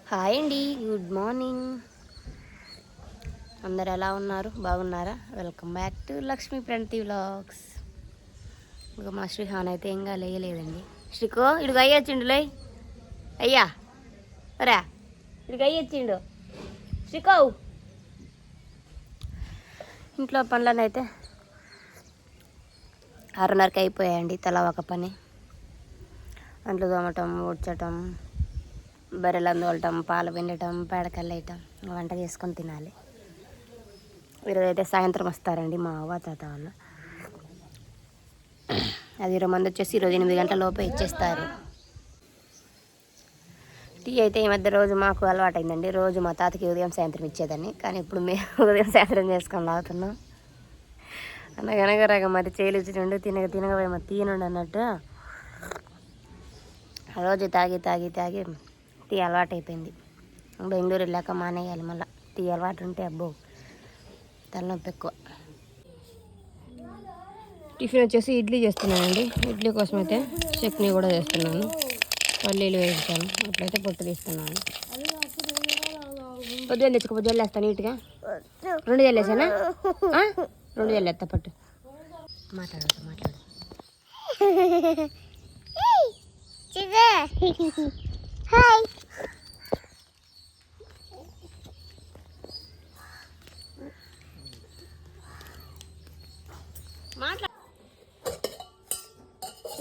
Hi అండి, good morning. అందరు ఎలా ఉన్నారు? బాగున్నారా? Welcome back to Lakshmi Pranathi vlogs. ఇక మా శ్రీహాన్ అయితే ఇంకా లేయలేదండి. శ్రీకో ఇడుగు అయ్యొచ్చిండు, అయ్యా రా, ఇడుగు అయ్యొచ్చిండు శ్రీకో. ఇంట్లో పనులను అయితే 6:30కి అయిపోయాయండి. తలా ఒక పని. అంట్లు తోమటం, ఊడ్చటం, బర్రెలు అందువలటం, పాలు పిండటం, పేడకల్లేయటం, వంట చేసుకొని తినాలి. ఈరోజు అయితే సాయంత్రం వస్తారండి మా అవ్వ తాత వాళ్ళు. అది 20 మంది వచ్చేసి ఈరోజు 8 గంటల లోపే ఇచ్చేస్తారు. టీ అయితే ఈ మధ్య రోజు మాకు అలవాటైందండి. రోజు మా తాతకి ఉదయం సాయంత్రం ఇచ్చేదాన్ని, కానీ ఇప్పుడు మేము ఉదయం సాయంత్రం చేసుకొని తాగుతున్నాం. అనగనగరగా మరి చేయలిచ్చినండు తినగపోయి మరి తీయనుండు అన్నట్టు రోజు తాగి తాగి తాగి టీ అలవాటు అయిపోయింది. బెంగళూరు వెళ్ళాక మానేయాలి మళ్ళీ. టీ అలవాటు ఉంటే అబ్బో తలనొప్పి ఎక్కువ. టిఫిన్ వచ్చేసి ఇడ్లీ చేస్తున్నానండి. ఇడ్లీ కోసం అయితే చట్నీ కూడా చేస్తున్నాను. పల్లీలు వేయించాను, అట్లయితే పొట్టు తీస్తున్నాను. పొద్దున్న తెచ్చుకో, పొద్దున్న వేస్తాను నీట్గా. 2 జల్లేసానా? 2 జల్లేస్తా పట్టు. మాట్లాడు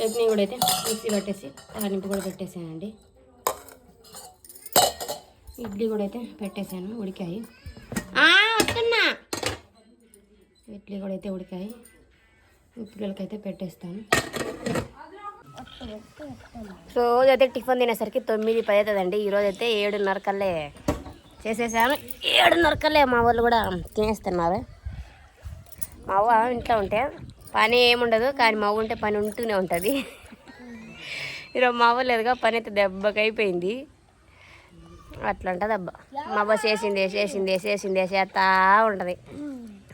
చట్నీ కూడా అయితే మిక్సీ పట్టేసి తాలింపు కూడా పెట్టేసానండి. ఇడ్లీ కూడా అయితే పెట్టేశాను, ఉడికాయి. వస్తున్నా. ఇడ్లీ కూడా అయితే ఉడికాయి. పిల్లలకైతే పెట్టేస్తాను. రోజు అయితే టిఫిన్ తినేసరికి 9-10 అవుతుందండి. ఈరోజు అయితే 7:30 కల్లే చేసేసాను. 7:30 కల్లే మా వాళ్ళు కూడా తినేస్తున్నారు. మా అవ్వ ఇంట్లో ఉంటే పని ఏముండదు, కానీ మా అవ్వ ఉంటే పని ఉంటూనే ఉంటుంది. ఈరోజు మా అవ్వ లేదుగా, పని అయితే దెబ్బకి అయిపోయింది. అట్లా ఉంటుంది అబ్బా. మా అవ్వ చేసిందే చేస్తా ఉంటుంది.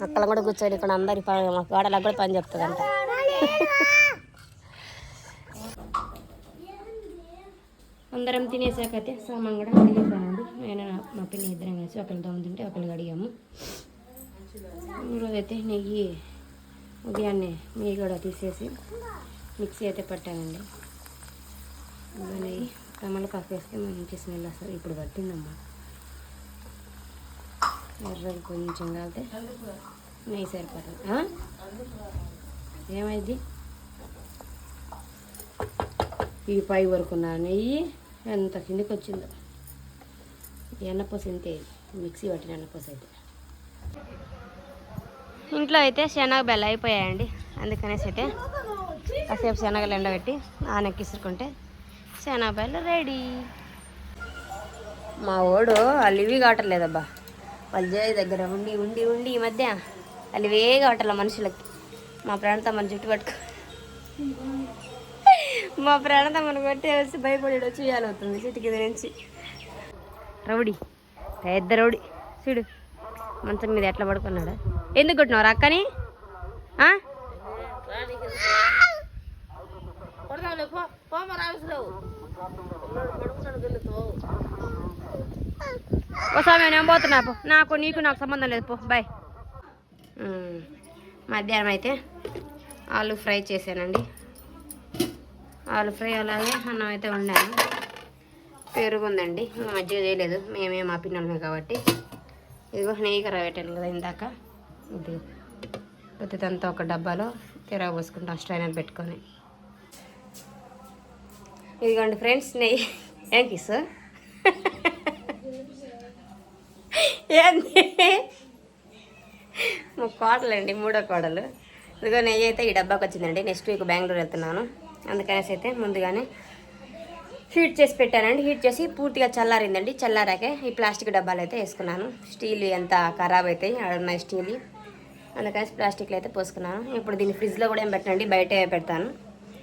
అక్కల కూడా కూర్చొని ఇక్కడ అందరి పని, మా గోడలకు కూడా పని చెప్తుందంట. అందరం తినేసాకైతే సామాన్ కూడా కడిగేసానండి. నేను మా పిన్ని ఇద్దరం వేసి ఒకళ్ళు తోముతుంటే ఒకళ్ళు కడిగాము. ఈరోజైతే నెయ్యి ఉదయాన్నే నెయ్యి కూడా తీసేసి మిక్సీ అయితే పట్టానండి. నెయ్యి తమలపాకు వేస్తే మంచి స్మెల్ వస్తుంది. ఇప్పుడు పట్టిందమ్మా. ఎర్రలు కొంచెం కాలితే నెయ్యి సరిపోతుంది. ఏమైంది? ఈ పై వరకు ఉన్న నెయ్యి ఎంత కిందికి వచ్చిందో. ఎన్నపూస ఇంతే, మిక్సీ పట్టిన ఎన్నపూస అయితే. ఇంట్లో అయితే శనగ బెల్ల అయిపోయాయండి. అందుకనేసి అయితే కాసేపు శనగలు ఎండబెట్టి ఆనెక్కిసుకుంటే శనగ బెల్ల రెడీ. మా ఓడు వాళ్ళు ఇవి కావట్లేదబ్బా. వాళ్ళ జయ దగ్గర ఉండి ఉండి ఉండి ఈ మధ్య వాళ్ళు ఇవే కావట్లే మనుషులకి. మా ప్రాణంతా మన జుట్టు పట్టుకో, మా ప్రాణంతా మన కొట్టే వచ్చి భయపడి వచ్చి ఇవ్వాలవుతుంది చిటికి నుంచి. రౌడీ, పెద్ద రౌడీ చూడు, మంచం మీద ఎట్లా పడుకున్నాడు. ఎందుకు కొట్టినవారు అక్కని? ఒకసారి నేను పోతున్నా పో, నాకు సంబంధం లేదు పో, బాయ్. మధ్యాహ్నం అయితే ఆలు ఫ్రై చేశానండి. ఆలు ఫ్రై అలాగే అన్నం అయితే వండాను. పెరుగు ఉందండి, మజ్జిగ చేయలేదు, మేమే మా పిన్నలమే కాబట్టి. ఇదిగో నెయ్యి కర్ర పెట్టాను కదా ఇందాక, ఇది పొద్దుతంతా ఒక డబ్బాలో తిరగ పోసుకుంటాం స్ట్రైనర్ పెట్టుకొని. ఇదిగోండి ఫ్రెండ్స్ నెయ్యి. ఏం కిస్ ఏంది? మా కోడలండి, 3వ కోడలు. ఇదిగో నెయ్యి అయితే ఈ డబ్బాకి వచ్చిందండి. నెక్స్ట్ వీక్ బెంగళూరు వెళ్తున్నాను, అందుకనేసి అయితే ముందుగానే హీట్ చేసి పెట్టానండి. హీట్ చేసి పూర్తిగా చల్లారిందండి. చల్లారాకే ఈ ప్లాస్టిక్ డబ్బాలు అయితే వేసుకున్నాను. స్టీల్ ఎంత ఖరాబ్ అవుతాయి ఉన్నాయి స్టీల్, అందుకని ప్లాస్టిక్లో అయితే పోసుకున్నాను. ఇప్పుడు దీన్ని ఫ్రిడ్జ్లో కూడా ఏం పెట్టండి, బయటే పెడతాను.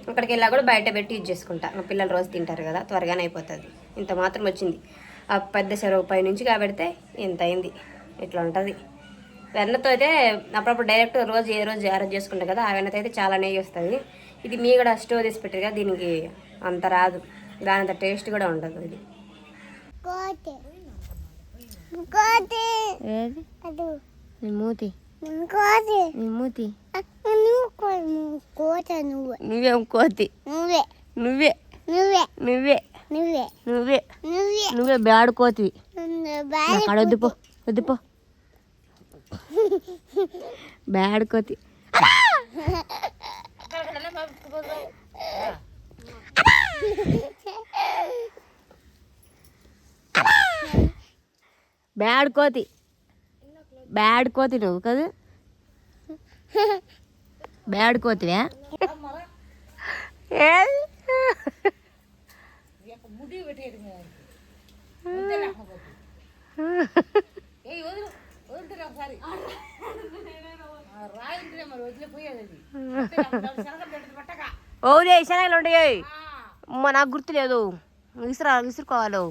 అక్కడికి వెళ్ళా కూడా బయట పెట్టి యూజ్ చేసుకుంటా. మా పిల్లలు రోజు తింటారు కదా, త్వరగానే అయిపోతుంది. ఇంత మాత్రం వచ్చింది. ఆ పెద్ద చెరువు పై నుంచి కాబెడితే ఇంత అయింది. ఇట్లా ఉంటుంది. వెన్నతో అయితే అప్పుడప్పుడు డైరెక్ట్ రోజు ఏ రోజు చేసుకుంటాం కదా, ఆ వెన్నతో అయితే చాలా నెయ్యి వస్తుంది. ఇది మీ కూడా స్టోర్ చేసి పెట్టారు కదా, దీనికి అంత రాదు, దాని అంత టేస్ట్ కూడా ఉండదు. ఇది ఏది నీ మూతి మూతి నువ్వేం కోతి నువ్వే నువ్వే నువ్వే నువ్వే బ్యాడ్ కోతివి అక్కడ వద్దుపో వద్దుపో బ్యాడ్ కోతి బ్యాడ్ కోతి బ్యాడ్ కోతి నువ్వు కదా బ్యాడ్ కోతివా ఓలే శనగలు ఉండయి అమ్మ నాకు గుర్తులేదు విసురుకోవాలి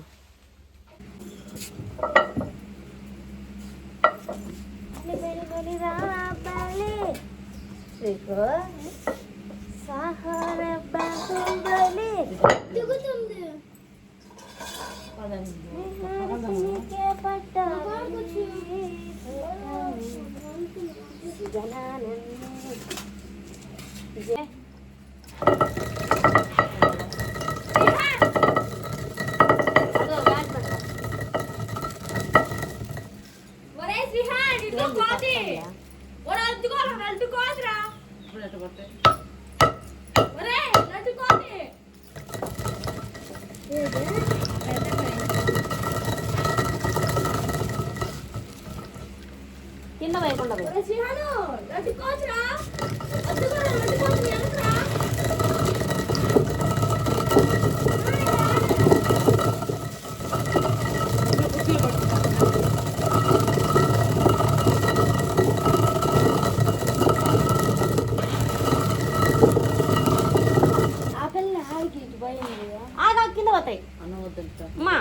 కింద వేయకుండా కింద పోతాయి అమ్మా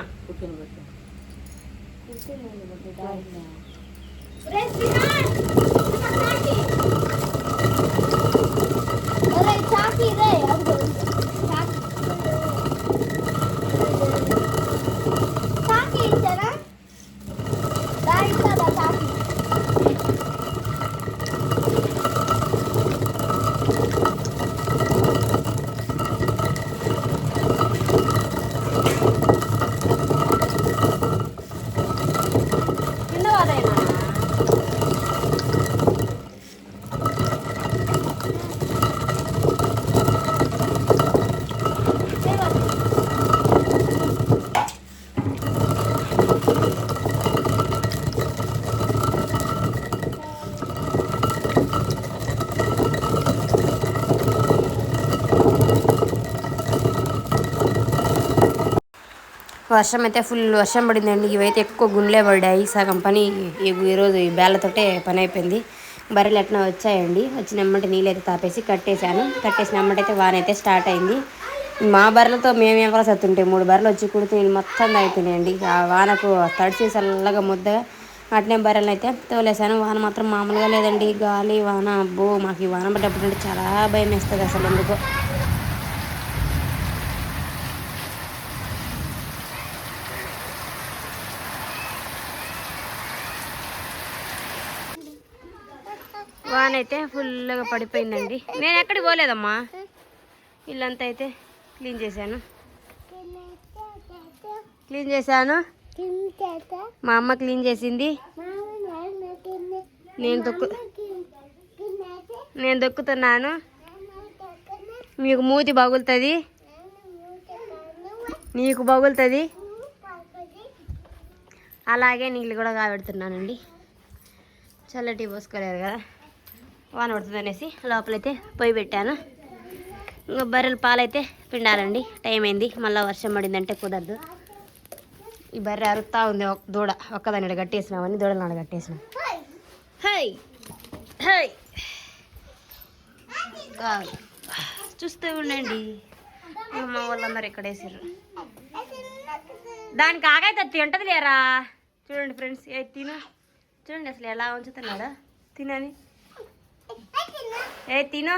వర్షం అయితే ఫుల్ వర్షం పడిందండి. ఇవైతే ఎక్కువ గుండ్లే పడ్డాయి. సగం పని ఈరోజు ఈ బేళ్ళతోటే పని అయిపోయింది. బర్రెలు ఎట్లా వచ్చాయండి. వచ్చినమ్మటి నీళ్ళైతే తాపేసి కట్టేశాను. కట్టేసిన అమ్మటైతే వాన అయితే స్టార్ట్ అయింది. మా బర్రెలతో మేము ఎవరో సత్తుంటాయి. 3 బర్రెలు వచ్చి కుడితే మొత్తం అయిపోయినాయండి. ఆ వానకు తడిసి చల్లగా ముద్దగా అట్నే బర్రెలను అయితే తోలేసాను. వాన మాత్రం మామూలుగా లేదండి. గాలి వాన అబ్బో మాకు ఈ వాన పడ్డప్పుడు అంటే చాలా భయం వేస్తుంది అసలు. ఎందుకో వాన అయితే ఫుల్గా పడిపోయిందండి. నేను ఎక్కడికి పోలేదమ్మా. ఇల్లంతా అయితే క్లీన్ చేశాను. మా అమ్మ క్లీన్ చేసింది. నేను దొక్కుతున్నాను. మీకు మూతి పగులుతుంది. నీకు పగులుతుంది. అలాగే నీళ్ళు కూడా కాబెడుతున్నానండి. చల్లటి పోసుకోలేరు కదా, వాన పడుతుంది అనేసి లోపలైతే పొయ్యి పెట్టాను. ఇంకా బర్రెల పాలైతే పిండాలండి. టైం అయింది. మళ్ళీ వర్షం పడిందంటే కుదరదు. ఈ బర్రె అరుతా ఉంది. దూడ ఒక్కదాన్ని కట్టేసినామని దూడలు నాడు కట్టేసినాం. హై హై చూస్తూ ఉండండి. మా వాళ్ళందరూ ఇక్కడ వేసారు. దానికి ఆగైతే తింటది లేరా. చూడండి ఫ్రెండ్స్, ఏ తిను చూడండి అసలు ఎలా ఉంచుతున్నాడా. తినని ఏ తిను.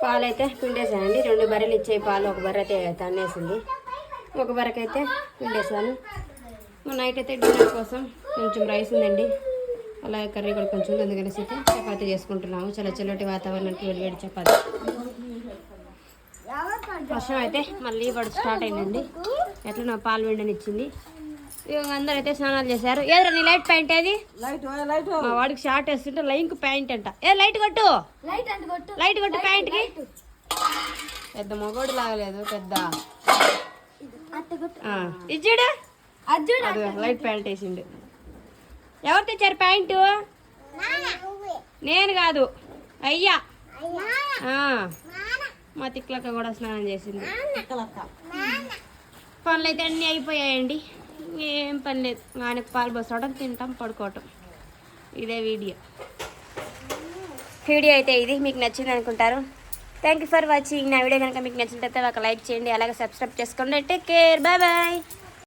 పాలు అయితే పిండేసానండి. 2 బర్రెలు ఇచ్చాయి పాలు. ఒక బర్రె అయితే తన్నేసింది, ఒక బర్రెకైతే పిండేసాను. నైట్ అయితే డిన్నర్ కోసం కొంచెం రైస్ ఉందండి, అలాగే కర్రీ కూడా కొంచెం ఉంది. అందుకనేసి అయితే చపాతీ చేసుకుంటున్నాము. చాలా చల్లటి వాతావరణానికి వేడి చపాతీ. వర్షం అయితే మళ్ళీ పడి స్టార్ట్ అయిందండి. ఎట్లా నా పాలు వెండనిచ్చింది. అందరూ అయితే స్నానాలు చేశారు. ఏదో నీ లైట్ ప్యాంట్ ఏది? మా వాడికి షార్ట్ వేస్తుంటే లైంక్ ప్యాంట్ అంట. లైట్ కొట్టు, లైట్ కొట్టు ప్యాంట్కి. పెద్ద మొగోడు లాగలేదు, పెద్ద ఇచ్చాడు. లైట్ ప్యాంట్ వేసిండు. ఎవరు తెచ్చారు ప్యాంటు? నేను కాదు, అయ్యా. మా తిక్కలక్క కూడా స్నానం చేసింది. పనులు అయితే అన్నీ అయిపోయాయండి. ఏం పని లేదు, ఆయనకు పాలు పోసుకోవడం, తింటాం, పడుకోవటం. ఇదే వీడియో అయితే ఇది మీకు నచ్చింది అనుకుంటారు. Thank you for watching. నా వీడియో కనుక మీకు నచ్చినట్లయితే ఒక లైక్ చేయండి, అలాగే సబ్స్క్రైబ్ చేసుకోండి. Take care, bye bye.